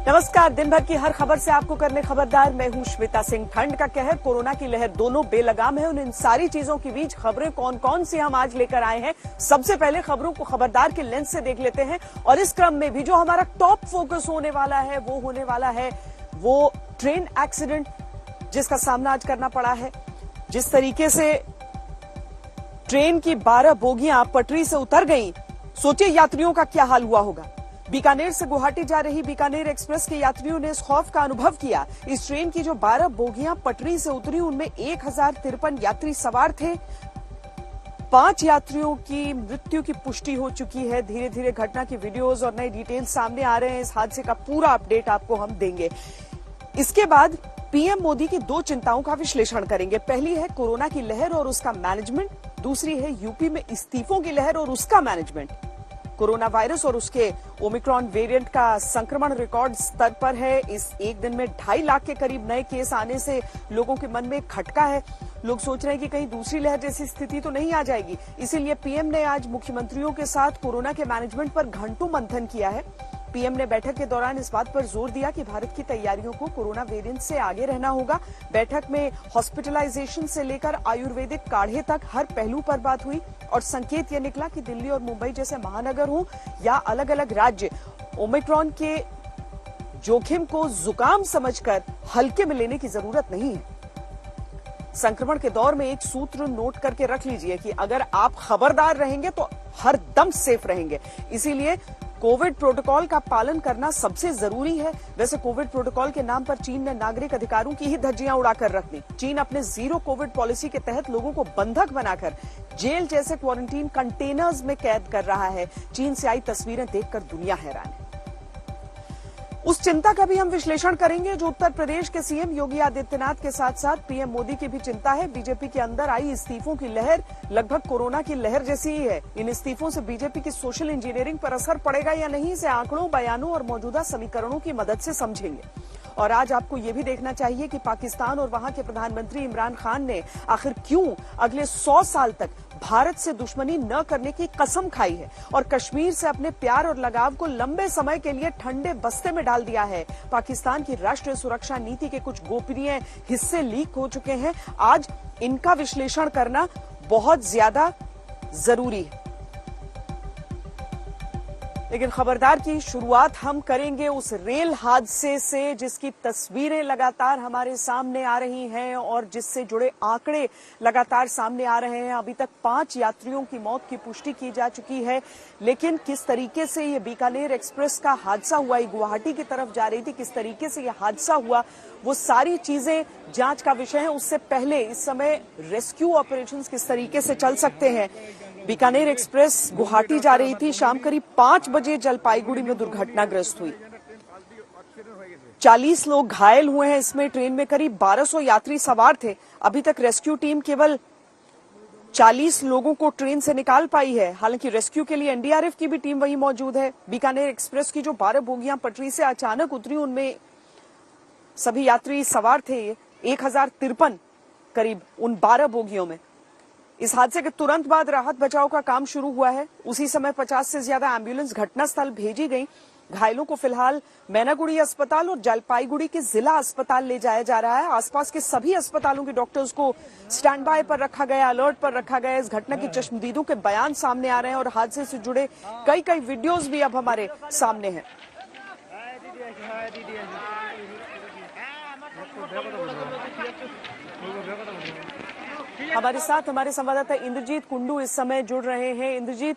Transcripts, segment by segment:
नमस्कार। दिन भर की हर खबर से आपको करने खबरदार, मैं हूं श्वेता सिंह। ठंड का कहर, कोरोना की लहर, दोनों बेलगाम है। इन सारी चीजों के बीच खबरें कौन कौन सी हम आज लेकर आए हैं, सबसे पहले खबरों को खबरदार के लेंस से देख लेते हैं। और इस क्रम में भी जो हमारा टॉप फोकस होने वाला है वो ट्रेन एक्सीडेंट जिसका सामना आज करना पड़ा है। जिस तरीके से ट्रेन की 12 बोगियां पटरी से उतर गईं, सोचिए यात्रियों का क्या हाल हुआ होगा। बीकानेर से गुवाहाटी जा रही बीकानेर एक्सप्रेस के यात्रियों ने इस खौफ का अनुभव किया। इस ट्रेन की जो 12 बोगियां पटरी से उतरी, उनमें 1053 यात्री सवार थे। 5 यात्रियों की मृत्यु की पुष्टि हो चुकी है। धीरे धीरे घटना की वीडियोज और नई डिटेल्स सामने आ रहे हैं। इस हादसे का पूरा अपडेट आपको हम देंगे। इसके बाद पीएम मोदी की 2 चिंताओं का विश्लेषण करेंगे। पहली है कोरोना की लहर और उसका मैनेजमेंट, दूसरी है यूपी में इस्तीफों की लहर और उसका मैनेजमेंट। कोरोना वायरस और उसके ओमिक्रॉन वेरिएंट का संक्रमण रिकॉर्ड स्तर पर है। इस एक दिन में 2.5 लाख के करीब नए केस आने से लोगों के मन में खटका है। लोग सोच रहे हैं कि कहीं दूसरी लहर जैसी स्थिति तो नहीं आ जाएगी। इसीलिए पीएम ने आज मुख्यमंत्रियों के साथ कोरोना के मैनेजमेंट पर घंटों मंथन किया है। पीएम ने बैठक के दौरान इस बात पर जोर दिया कि भारत की तैयारियों को कोरोना वेरिएंट से आगे रहना होगा। बैठक में हॉस्पिटलाइजेशन से लेकर आयुर्वेदिक काढ़े तक हर पहलू पर बात हुई और संकेत यह निकला कि दिल्ली और मुंबई जैसे महानगर हों या अलग अलग राज्य, ओमिक्रॉन के जोखिम को जुकाम समझकर हल्के में लेने की जरूरत नहीं है। संक्रमण के दौर में एक सूत्र नोट करके रख लीजिए कि अगर आप खबरदार रहेंगे तो हर दम सेफ रहेंगे। इसीलिए कोविड प्रोटोकॉल का पालन करना सबसे जरूरी है। वैसे कोविड प्रोटोकॉल के नाम पर चीन ने नागरिक अधिकारों की ही धज्जियां उड़ाकर रख दी। चीन अपने जीरो कोविड पॉलिसी के तहत लोगों को बंधक बनाकर जेल जैसे क्वारंटीन कंटेनर्स में कैद कर रहा है। चीन से आई तस्वीरें देखकर दुनिया हैरान है। उस चिंता का भी हम विश्लेषण करेंगे जो उत्तर प्रदेश के सीएम योगी आदित्यनाथ के साथ साथ पीएम मोदी की भी चिंता है। बीजेपी के अंदर आई इस्तीफों की लहर लगभग कोरोना की लहर जैसी ही है। इन इस्तीफों से बीजेपी की सोशल इंजीनियरिंग पर असर पड़ेगा या नहीं, इसे आंकड़ों, बयानों और मौजूदा समीकरणों की मदद से समझेंगे। और आज आपको यह भी देखना चाहिए कि पाकिस्तान और वहां के प्रधानमंत्री इमरान खान ने आखिर क्यों अगले 100 साल तक भारत से दुश्मनी न करने की कसम खाई है और कश्मीर से अपने प्यार और लगाव को लंबे समय के लिए ठंडे बस्ते में डाल दिया है। पाकिस्तान की राष्ट्रीय सुरक्षा नीति के कुछ गोपनीय हिस्से लीक हो चुके हैं। आज इनका विश्लेषण करना बहुत ज्यादा जरूरी है। लेकिन खबरदार की शुरुआत हम करेंगे उस रेल हादसे से जिसकी तस्वीरें लगातार हमारे सामने आ रही हैं और जिससे जुड़े आंकड़े लगातार सामने आ रहे हैं। अभी तक 5 यात्रियों की मौत की पुष्टि की जा चुकी है। लेकिन किस तरीके से ये बीकानेर एक्सप्रेस का हादसा हुआ, ये गुवाहाटी की तरफ जा रही थी, किस तरीके से ये हादसा हुआ, वो सारी चीजें जांच का विषय है। उससे पहले इस समय रेस्क्यू ऑपरेशंस किस तरीके से चल सकते हैं। बीकानेर एक्सप्रेस गुवाहाटी जा रही थी। शाम करीब 5 बजे जलपाईगुड़ी में दुर्घटनाग्रस्त हुई। 40 लोग घायल हुए हैं। इसमें ट्रेन में करीब 1200 यात्री सवार थे। अभी तक रेस्क्यू टीम केवल 40 लोगों को ट्रेन से निकाल पाई है। हालांकि रेस्क्यू के लिए एनडीआरएफ की भी टीम वहीं मौजूद है। बीकानेर एक्सप्रेस की जो 12 बोगियां पटरी से अचानक उतरी, उनमें सभी यात्री सवार थे। 1053 करीब उन 12 बोगियों में। इस हादसे के तुरंत बाद राहत बचाव का काम शुरू हुआ है। उसी समय 50 से ज्यादा एम्बुलेंस घटनास्थल भेजी गई। घायलों को फिलहाल मैनागुड़ी अस्पताल और जलपाईगुड़ी के जिला अस्पताल ले जाया जा रहा है। आसपास के सभी अस्पतालों के डॉक्टर्स को स्टैंड बाय पर रखा गया, अलर्ट पर रखा गया। इस घटना के चश्मदीदों के बयान सामने आ रहे हैं और हादसे से जुड़े कई वीडियोज भी अब हमारे सामने हैं। हमारे साथ हमारे संवाददाता इंद्रजीत कुंडू इस समय जुड़ रहे हैं। इंद्रजीत,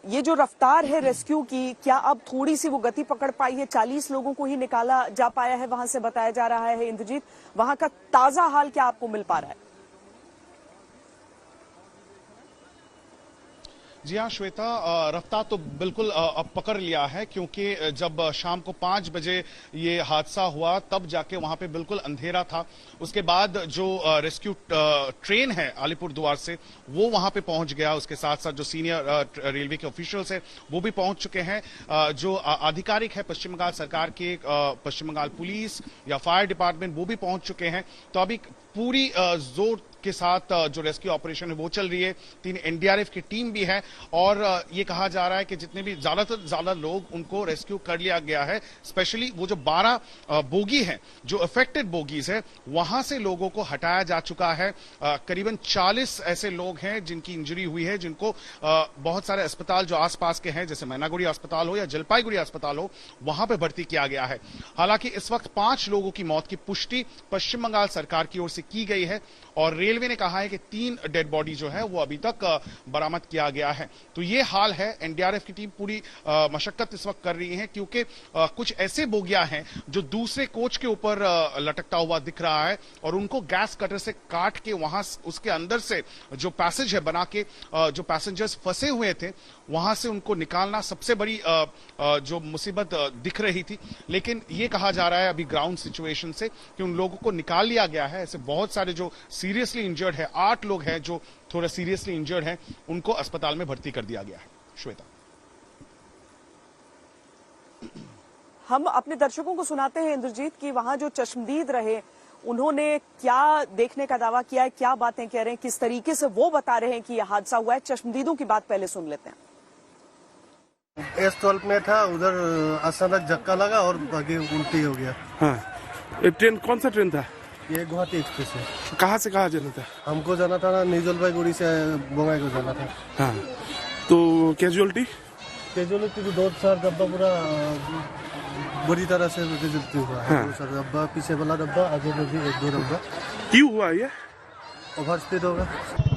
ये जो रफ्तार है रेस्क्यू की, क्या अब थोड़ी सी वो गति पकड़ पाई है? 40 लोगों को ही निकाला जा पाया है, वहां से बताया जा रहा है। इंद्रजीत, वहां का ताजा हाल क्या आपको मिल पा रहा है? जी हाँ श्वेता, रफ्तार तो बिल्कुल अब पकड़ लिया है क्योंकि जब शाम को 5 बजे ये हादसा हुआ तब जाके वहां पे बिल्कुल अंधेरा था। उसके बाद जो रेस्क्यू ट्रेन है अलीपुरद्वार से वो वहां पे पहुंच गया। उसके साथ साथ जो सीनियर रेलवे के ऑफिशियल्स है वो भी पहुंच चुके हैं। जो आधिकारिक है पश्चिम बंगाल सरकार के, पश्चिम बंगाल पुलिस या फायर डिपार्टमेंट, वो भी पहुंच चुके हैं। तो अभी पूरी जोर के साथ जो रेस्क्यू ऑपरेशन है वो चल रही है। 3 एनडीआरएफ की टीम भी है और ये कहा जा रहा है कि जितने भी ज्यादातर ज्यादा लोग उनको रेस्क्यू कर लिया गया है। स्पेशली वो जो 12 बोगी हैं, जो अफेक्टेड बोगीज है, वहां से लोगों को हटाया जा चुका है। करीबन 40 ऐसे लोग हैं जिनकी इंजरी हुई है, जिनको बहुत सारे अस्पताल जो आसपास के हैं, जैसे मैनागुड़ी अस्पताल हो या जलपाईगुड़ी अस्पताल हो, वहां पे भर्ती किया गया है। हालांकि इस वक्त 5 लोगों की मौत की पुष्टि पश्चिम बंगाल सरकार की ओर से की गई है और रेलवे ने कहा है कि 3 डेड बॉडी जो है वो अभी तक बरामद किया गया है। तो ये हाल है। एनडीआरएफ की टीम पूरी मशक्कत इस वक्त कर रही है, क्योंकि कुछ ऐसे बोगियां हैं जो दूसरे कोच के ऊपर लटकता हुआ दिख रहा है और उनको गैस कटर से काट के वहां उसके अंदर से जो पैसेज है बना के जो पैसेंजर्स फंसे हुए थे वहां से उनको निकालना सबसे बड़ी जो मुसीबत दिख रही थी। लेकिन ये कहा जा रहा है अभी ग्राउंड सिचुएशन से कि उन लोगों को निकाल लिया गया है। ऐसे बहुत सारे जो सीरियसली इंजर्ड है, 8 लोग हैं जो थोड़ा सीरियसली इंजर्ड हैं, उनको अस्पताल में भर्ती कर दिया गया है। श्वेता, हम अपने दर्शकों को सुनाते हैं इंद्रजीत की वहां जो चश्मदीद रहे उन्होंने क्या देखने का दावा किया है, क्या बातें कह रहे हैं, किस तरीके से वो बता रहे हैं कि यह हादसा हुआ है। चश्मदीदों की बात पहले सुन लेते हैं। S12 में था, उधर अचानक झक्का लगा और बाकी उल्टी हो गया। हाँ, ये ट्रेन कौन सा ट्रेन था? ये गुवाहाटी एक्सप्रेस है। कहाँ से कहाँ जाना था? हमको जाना था ना, न्यू जलपाईगुड़ी से बोंगाई को जाना था। हाँ, तो कैजुअलिटी तो 2-4 डब्बा पूरा बुरी तरह से कैजुअलिटी हुआ है। 2-4 डब्बा, पीछे वाला डब्बा, आगे में भी 1-2 डब्बा। क्यों हुआ ये? ओवर स्पीड होगा।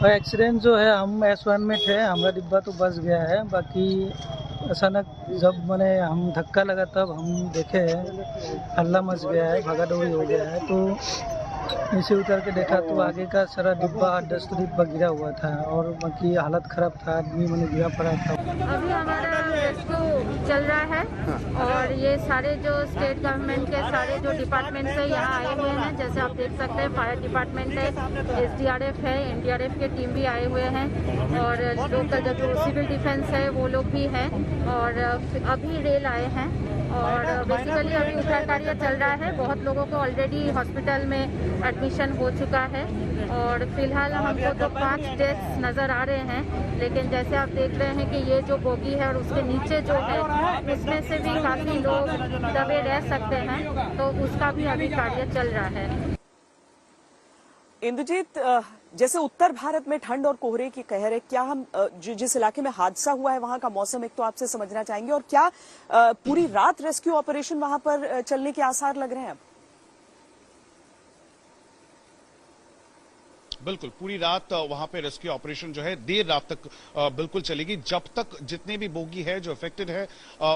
एक्सीडेंट जो है, हम S1 में थे, हमारा डिब्बा तो बच गया है। बाकी अचानक जब मैंने हम धक्का लगा तब हम देखे हल्ला मच गया है, भागा दौड़ी हो गया है। तो नीचे उतर के देखा तो आगे का सारा डिब्बा 10 डिब्बा गिरा हुआ था और बाकी हालत खराब था, आदमी मैंने गिरा पड़ा था। अभी हमारा रेस्क्यू चल रहा है और ये सारे जो स्टेट गवर्नमेंट के सारे जो डिपार्टमेंट है यहाँ आए हुए हैं। जैसे आप देख सकते हैं, फायर डिपार्टमेंट है, SDRF है, एनडीआरएफ की टीम भी आए हुए हैं और लोकल जो सिविल डिफेंस है वो लोग भी हैं और अभी रेल आए हैं और बेसिकली अभी उद्धार कार्य चल रहा है। बहुत लोगों को ऑलरेडी हॉस्पिटल में एडमिशन हो चुका है और फिलहाल हमको तो 5 डेथ्स नज़र आ रहे हैं। लेकिन जैसे आप देख रहे हैं कि ये जो बोगी है और उसके नीचे जो है उसमें से भी काफ़ी लोग दबे रह सकते हैं, तो उसका भी अभी कार्य चल रहा है। इंद्रजीत, जैसे उत्तर भारत में ठंड और कोहरे की कहर है, क्या हम जिस इलाके में हादसा हुआ है वहां का मौसम एक तो आपसे समझना चाहेंगे और क्या पूरी रात रेस्क्यू ऑपरेशन वहां पर चलने के आसार लग रहे हैं अब? बिल्कुल, पूरी रात वहां पे रेस्क्यू ऑपरेशन जो है देर रात तक बिल्कुल चलेगी, जब तक जितने भी बोगी है जो अफेक्टेड है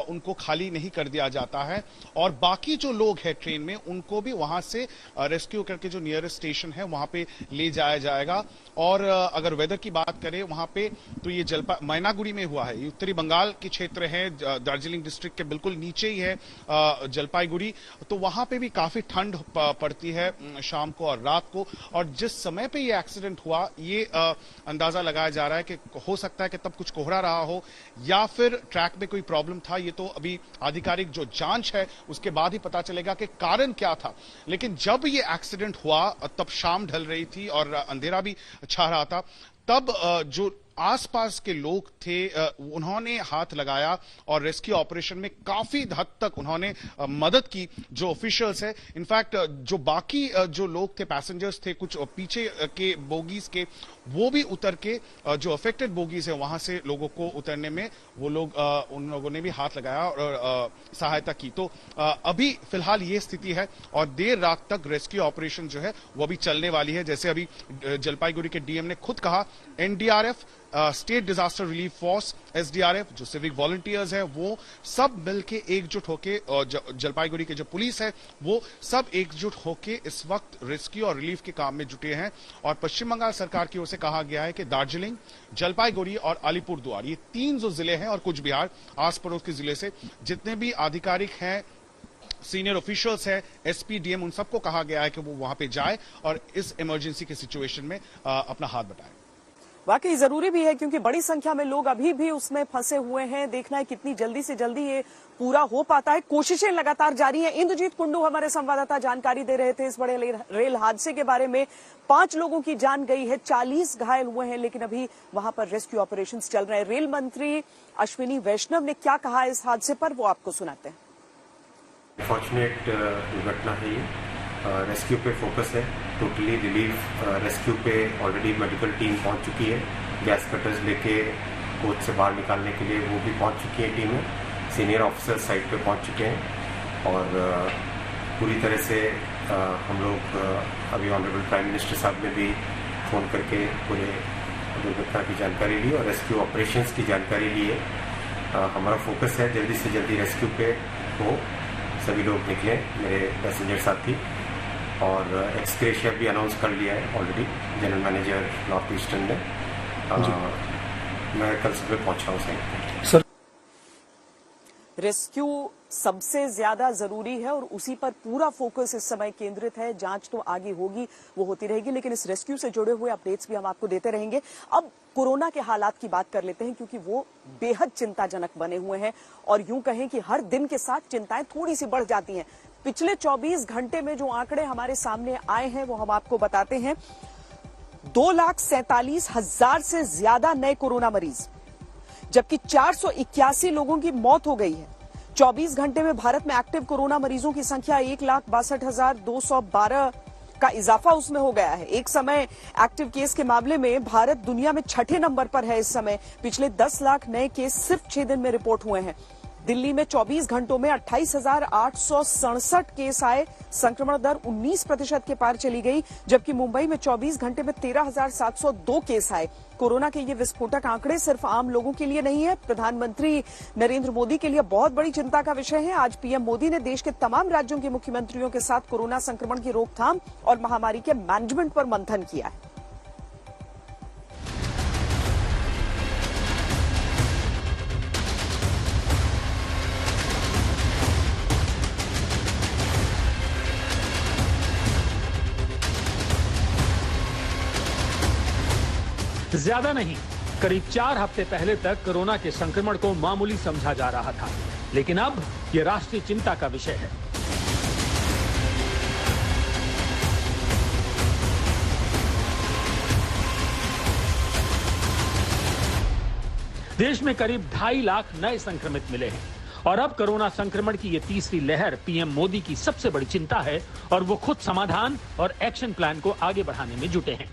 उनको खाली नहीं कर दिया जाता है और बाकी जो लोग हैं ट्रेन में उनको भी वहां से रेस्क्यू करके जो नियरेस्ट स्टेशन है वहां पे ले जाया जाएगा। और अगर वेदर की बात करें वहां पे, तो ये मैनागुड़ी में हुआ है, ये उत्तरी बंगाल के क्षेत्र है, दार्जिलिंग डिस्ट्रिक्ट के बिल्कुल नीचे ही है जलपाईगुड़ी, तो वहां पे भी काफी ठंड पड़ती है शाम को और रात को। और जिस समय पे ये एक्सीडेंट हुआ, ये अंदाजा लगाया जा रहा है कि हो सकता है कि तब कुछ कोहरा रहा हो या फिर ट्रैक में कोई प्रॉब्लम था। ये तो अभी आधिकारिक जो जांच है उसके बाद ही पता चलेगा कि कारण क्या था। लेकिन जब ये एक्सीडेंट हुआ तब शाम ढल रही थी और अंधेरा भी छा रहा था, तब जो आसपास के लोग थे उन्होंने हाथ लगाया और रेस्क्यू ऑपरेशन में काफी हद तक उन्होंने मदद की जो ऑफिशियल्स है। इनफैक्ट जो बाकी जो लोग थे, पैसेंजर्स थे कुछ पीछे के बोगीज के, वो भी उतर के जो अफेक्टेड बोगीज है वहां से लोगों को उतरने में वो लोग उन लोगों ने भी हाथ लगाया और सहायता की। तो अभी फिलहाल ये स्थिति है और देर रात तक रेस्क्यू ऑपरेशन जो है वो भी चलने वाली है। जैसे अभी जलपाईगुड़ी के डीएम ने खुद कहा, NDRF, state disaster relief force, SDRF, जो सिविक वॉलंटियर्स हैं, वो सब मिलके एकजुट होके, और जलपाईगुड़ी के जो पुलिस है वो सब एकजुट होके इस वक्त रेस्क्यू और रिलीफ के काम में जुटे हैं। और पश्चिम बंगाल सरकार की ओर से कहा गया है कि दार्जिलिंग, जलपाईगुड़ी और अलीपुरद्वार, ये 3 जो जिले हैं, और कुछ बिहार आस पड़ोस के जिले से जितने भी आधिकारिक हैं, सीनियर ऑफिशियल्स है, SP, DM, उन सबको कहा गया है कि वो वहां पे जाए और इस इमरजेंसी के सिचुएशन में अपना हाथ बटाएं। वाकई जरूरी भी है क्योंकि बड़ी संख्या में लोग अभी भी उसमें फंसे हुए हैं। देखना है कितनी जल्दी से जल्दी ये पूरा हो पाता है। कोशिशें लगातार जारी हैं। इंद्रजीत कुंडू हमारे संवाददाता जानकारी दे रहे थे इस बड़े रेल हादसे के बारे में। 5 लोगों की जान गई है, 40 घायल हुए हैं, लेकिन अभी वहां पर रेस्क्यू ऑपरेशंस चल रहे हैं। रेल मंत्री अश्विनी वैष्णव ने क्या कहा इस हादसे पर, वो आपको सुनाते हैं। फॉर्चुनेट दुर्घटना है ये। रेस्क्यू पे फोकस है, टोटली रिलीफ रेस्क्यू पे ऑलरेडी मेडिकल टीम पहुंच चुकी है। गैस कटर्स लेके कोच से बाहर निकालने के लिए वो भी पहुंच चुकी है टीमें। सीनियर ऑफिसर साइट पे पहुंच चुके हैं और पूरी तरह से हम लोग अभी ऑनरेबल प्राइम मिनिस्टर साहब ने भी फ़ोन करके पूरे दुर्घटना की जानकारी ली और रेस्क्यू ऑपरेशंस की जानकारी ली है। हमारा फोकस है जल्दी से जल्दी रेस्क्यू पे हो, सभी लोग निकले, मेरे पैसेंजर साथी, और एक्सग्रेशिया भी अनाउंस कर लिया है already general manager north eastern ने। मैं कल सुबह पहुंचा हूँ साइट पे। रेस्क्यू सबसे ज्यादा जरूरी है और उसी पर पूरा फोकस इस समय केंद्रित है। जांच तो आगे होगी, वो होती रहेगी, लेकिन इस रेस्क्यू से जुड़े हुए अपडेट्स भी हम आपको देते रहेंगे। अब कोरोना के हालात की बात कर लेते हैं क्योंकि वो बेहद चिंताजनक बने हुए हैं और यूं कहें कि हर दिन के साथ चिंताएं थोड़ी सी बढ़ जाती हैं। पिछले 24 घंटे में जो आंकड़े हमारे सामने आए हैं वो हम आपको बताते हैं। 2,47,000 से ज्यादा नए कोरोना मरीज, जबकि 481 लोगों की मौत हो गई है। 24 घंटे में भारत में एक्टिव कोरोना मरीजों की संख्या 1,62,212 का इजाफा उसमें हो गया है। एक समय एक्टिव केस के मामले में भारत दुनिया में 6ठे नंबर पर है इस समय। पिछले 10 लाख नए केस सिर्फ 6 दिन में रिपोर्ट हुए हैं। दिल्ली में 24 घंटों में 28,867 केस आए, संक्रमण दर 19% के पार चली गई, जबकि मुंबई में 24 घंटे में 13,702 केस आए। कोरोना के ये विस्फोटक आंकड़े सिर्फ आम लोगों के लिए नहीं है, प्रधानमंत्री नरेंद्र मोदी के लिए बहुत बड़ी चिंता का विषय है। आज पीएम मोदी ने देश के तमाम राज्यों के मुख्यमंत्रियों के साथ कोरोना संक्रमण की रोकथाम और महामारी के मैनेजमेंट पर मंथन किया है। ज्यादा नहीं, करीब 4 हफ्ते पहले तक कोरोना के संक्रमण को मामूली समझा जा रहा था, लेकिन अब यह राष्ट्रीय चिंता का विषय है। देश में करीब 2.5 लाख नए संक्रमित मिले हैं और अब कोरोना संक्रमण की यह तीसरी लहर पीएम मोदी की सबसे बड़ी चिंता है और वो खुद समाधान और एक्शन प्लान को आगे बढ़ाने में जुटे हैं।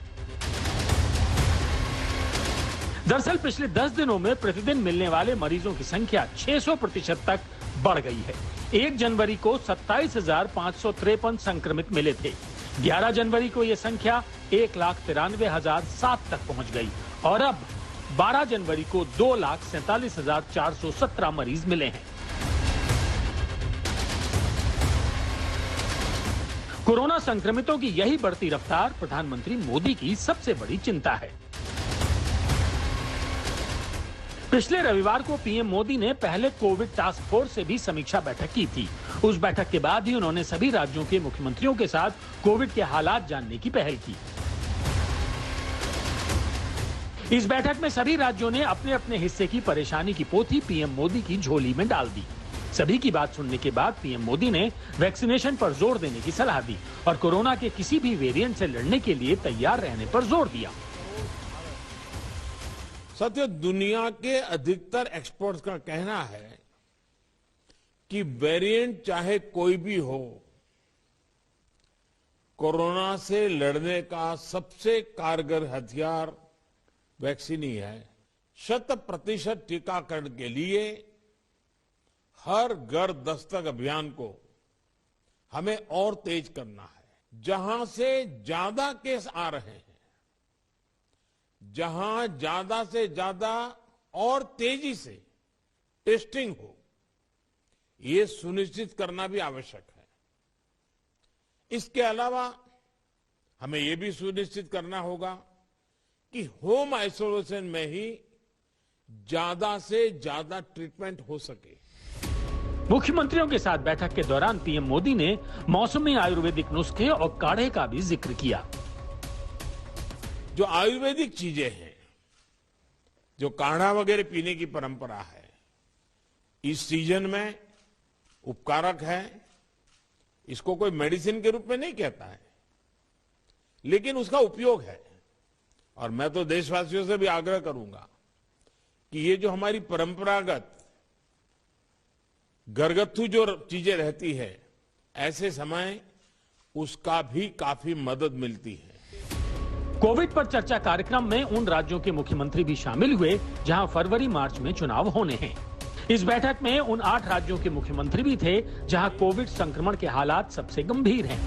दरअसल पिछले 10 दिनों में प्रतिदिन मिलने वाले मरीजों की संख्या 600% तक बढ़ गई है। 1 जनवरी को 27,553 संक्रमित मिले थे। 11 जनवरी को यह संख्या 1,93,007 तक पहुंच गई और अब 12 जनवरी को 2,47,417 मरीज मिले हैं। कोरोना संक्रमितों की यही बढ़ती रफ्तार प्रधानमंत्री मोदी की सबसे बड़ी चिंता है। पिछले रविवार को पीएम मोदी ने पहले कोविड टास्क फोर्स से भी समीक्षा बैठक की थी। उस बैठक के बाद ही उन्होंने सभी राज्यों के मुख्यमंत्रियों के साथ कोविड के हालात जानने की पहल की। इस बैठक में सभी राज्यों ने अपने अपने हिस्से की परेशानी की पोथी पीएम मोदी की झोली में डाल दी। सभी की बात सुनने के बाद पीएम मोदी ने वैक्सीनेशन पर जोर देने की सलाह दी और कोरोना के किसी भी वेरिएंट से लड़ने के लिए तैयार रहने पर जोर दिया। साथियों, दुनिया के अधिकतर एक्सपर्ट्स का कहना है कि वेरिएंट चाहे कोई भी हो, कोरोना से लड़ने का सबसे कारगर हथियार वैक्सीन ही है। 100% टीकाकरण के लिए हर घर दस्तक अभियान को हमें और तेज करना है। जहां से ज्यादा केस आ रहे हैं, जहां ज्यादा से ज्यादा और तेजी से टेस्टिंग हो, ये सुनिश्चित करना भी आवश्यक है। इसके अलावा हमें यह भी सुनिश्चित करना होगा कि होम आइसोलेशन में ही ज्यादा से ज्यादा ट्रीटमेंट हो सके। मुख्यमंत्रियों के साथ बैठक के दौरान पीएम मोदी ने मौसमी आयुर्वेदिक नुस्खे और काढ़े का भी जिक्र किया। जो आयुर्वेदिक चीजें हैं जो काढ़ा वगैरह पीने की परंपरा है, इस सीजन में उपकारक है। इसको कोई मेडिसिन के रूप में नहीं कहता है, लेकिन उसका उपयोग है। और मैं तो देशवासियों से भी आग्रह करूंगा कि ये जो हमारी परंपरागत घरगथ्थू जो चीजें रहती है, ऐसे समय उसका भी काफी मदद मिलती है। कोविड पर चर्चा कार्यक्रम में उन राज्यों के मुख्यमंत्री भी शामिल हुए जहां फरवरी मार्च में चुनाव होने हैं। इस बैठक में उन 8 राज्यों के मुख्यमंत्री भी थे जहां कोविड संक्रमण के हालात सबसे गंभीर हैं।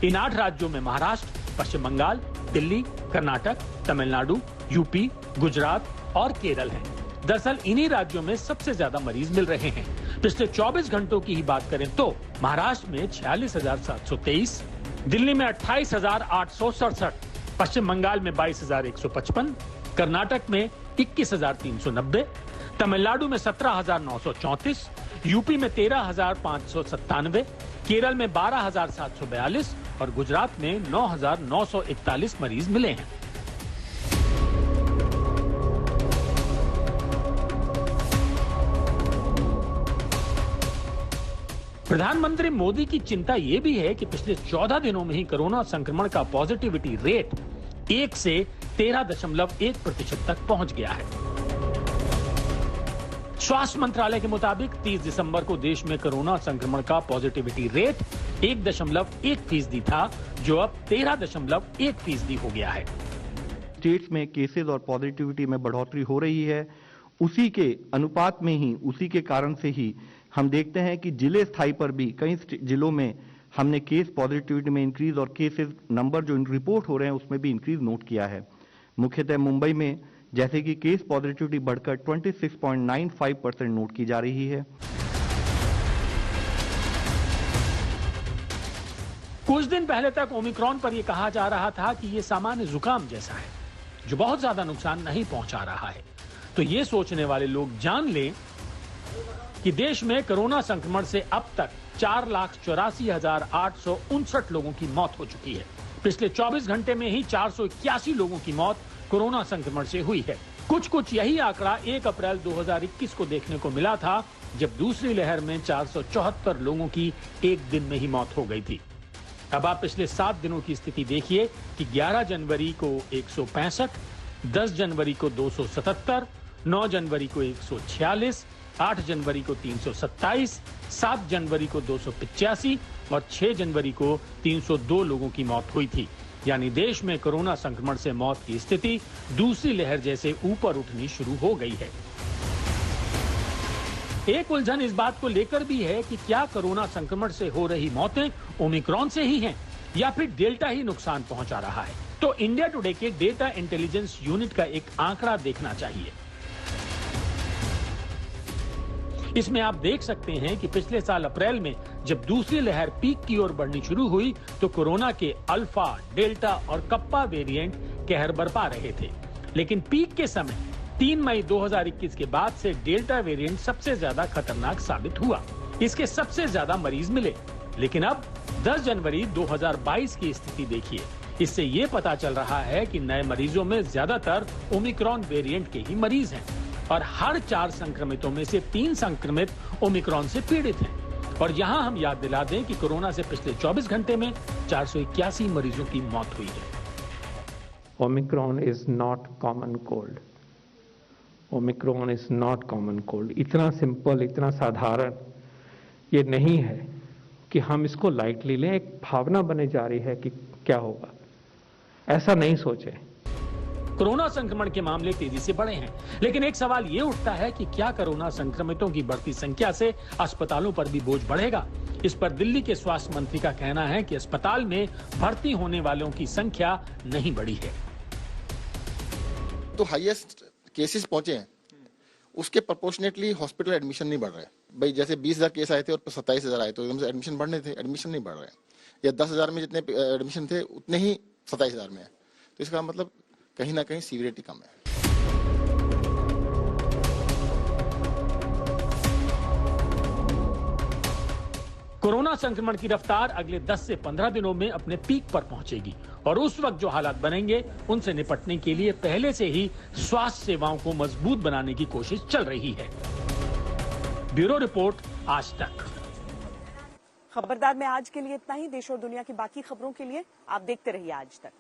इन 8 राज्यों में महाराष्ट्र, पश्चिम बंगाल, दिल्ली, कर्नाटक, तमिलनाडु, यूपी, गुजरात और केरल हैं। दरअसल इन्हीं राज्यों में सबसे ज्यादा मरीज मिल रहे हैं। पिछले 24 घंटों की ही बात करें तो महाराष्ट्र में 46,723, दिल्ली में 28,867, पश्चिम बंगाल में 22,155, कर्नाटक में 21,390, तमिलनाडु में 17,934, यूपी में 13,597, केरल में 12,742 और गुजरात में 9,941 मरीज मिले हैं। प्रधानमंत्री मोदी की चिंता ये भी है कि पिछले 14 दिनों में ही कोरोना संक्रमण का पॉजिटिविटी रेट 1 से 13.1% तक पहुंच गया है। स्वास्थ्य मंत्रालय के मुताबिक 30 दिसंबर को देश में कोरोना संक्रमण का पॉजिटिविटी रेट 1.1% था, जो अब 13.1% हो गया है। स्टेट्स में केसेस और पॉजिटिविटी में बढ़ोतरी हो रही है, उसी के अनुपात में ही, उसी के कारण से ही हम देखते हैं कि जिले स्थाई पर भी कई जिलों में हमने केस पॉजिटिविटी में इंक्रीज और केसेस नंबर जो रिपोर्ट हो रहे हैं उसमें भी इंक्रीज नोट किया है। मुख्यतः मुंबई में जैसे कि केस पॉजिटिविटी बढ़कर 26.95% नोट की जा रही है। कुछ दिन पहले तक ओमिक्रॉन पर यह कहा जा रहा था कि यह सामान्य जुकाम जैसा है, जो बहुत ज्यादा नुकसान नहीं पहुंचा रहा है। तो ये सोचने वाले लोग जान लें कि देश में कोरोना संक्रमण से अब तक 4,84,859 लोगों की मौत हो चुकी है। पिछले 24 घंटे में ही 481 लोगों की मौत कोरोना संक्रमण से हुई है। कुछ यही आंकड़ा 1 अप्रैल 2021 को देखने को मिला था, जब दूसरी लहर में 474 लोगों की एक दिन में ही मौत हो गई थी। अब आप पिछले 7 दिनों की स्थिति देखिए कि 11 जनवरी को 165, 10 जनवरी को 277, 9 जनवरी को 146, 8 जनवरी को 327, 7 जनवरी को 285 और 6 जनवरी को 302 लोगों की मौत हुई थी। यानी देश में कोरोना संक्रमण से मौत की स्थिति दूसरी लहर जैसे ऊपर उठनी शुरू हो गई है। एक उलझन इस बात को लेकर भी है कि क्या कोरोना संक्रमण से हो रही मौतें ओमिक्रॉन से ही हैं या फिर डेल्टा ही नुकसान पहुंचा रहा है। तो इंडिया टुडे के डेटा इंटेलिजेंस यूनिट का एक आंकड़ा देखना चाहिए। इसमें आप देख सकते हैं कि पिछले साल अप्रैल में जब दूसरी लहर पीक की ओर बढ़नी शुरू हुई तो कोरोना के अल्फा, डेल्टा और कप्पा वेरिएंट कहर बरपा रहे थे। लेकिन पीक के समय 3 मई 2021 के बाद से डेल्टा वेरिएंट सबसे ज्यादा खतरनाक साबित हुआ। इसके सबसे ज्यादा मरीज मिले। लेकिन अब 10 जनवरी 2022 की स्थिति देखिए। इससे ये पता चल रहा है कि नए मरीजों में ज्यादातर ओमिक्रॉन वेरिएंट के ही मरीज हैं और हर 4 संक्रमितों में से 3 संक्रमित ओमिक्रॉन से पीड़ित हैं। और यहाँ हम याद दिला दें कि कोरोना से पिछले 24 घंटे में 481 मरीजों की मौत हुई है। Omicron is not common cold. Omicron is not common cold. इतना सिंपल, इतना साधारण ये नहीं है कि हम इसको लाइटली लें। एक भावना बने जा रही है कि क्या होगा, ऐसा नहीं सोचें। कोरोना संक्रमण के मामले तेजी से बढ़े हैं, लेकिन एक सवाल ये उठता है कि क्या कोरोना संक्रमितों की बढ़ती संख्या से अस्पतालों पर भी बोझ बढ़ेगा। इस पर दिल्ली के स्वास्थ्य मंत्री का कहना है कि अस्पताल में भर्ती होने वालों की संख्या नहीं बढ़ी है। तो हाईएस्ट केसेस पहुंचे हैं, उसके प्रोपोर्शनेटली हॉस्पिटल एडमिशन नहीं बढ़ रहे। भाई जैसे 20,000 केस आए थे और 27,000 आए तो एकदम से एडमिशन बढ़ने थे, एडमिशन नहीं बढ़ रहे। या 10,000 में जितने एडमिशन थे उतने ही 27,000 में है। तो इसका मतलब कहीं ना कहीं सीवियरिटी कम है। कोरोना संक्रमण की रफ्तार अगले 10 से 15 दिनों में अपने पीक पर पहुंचेगी और उस वक्त जो हालात बनेंगे उनसे निपटने के लिए पहले से ही स्वास्थ्य सेवाओं को मजबूत बनाने की कोशिश चल रही है। ब्यूरो रिपोर्ट, आज तक। खबरदार में आज के लिए इतना ही। देश और दुनिया की बाकी खबरों के लिए आप देखते रहिए आज तक।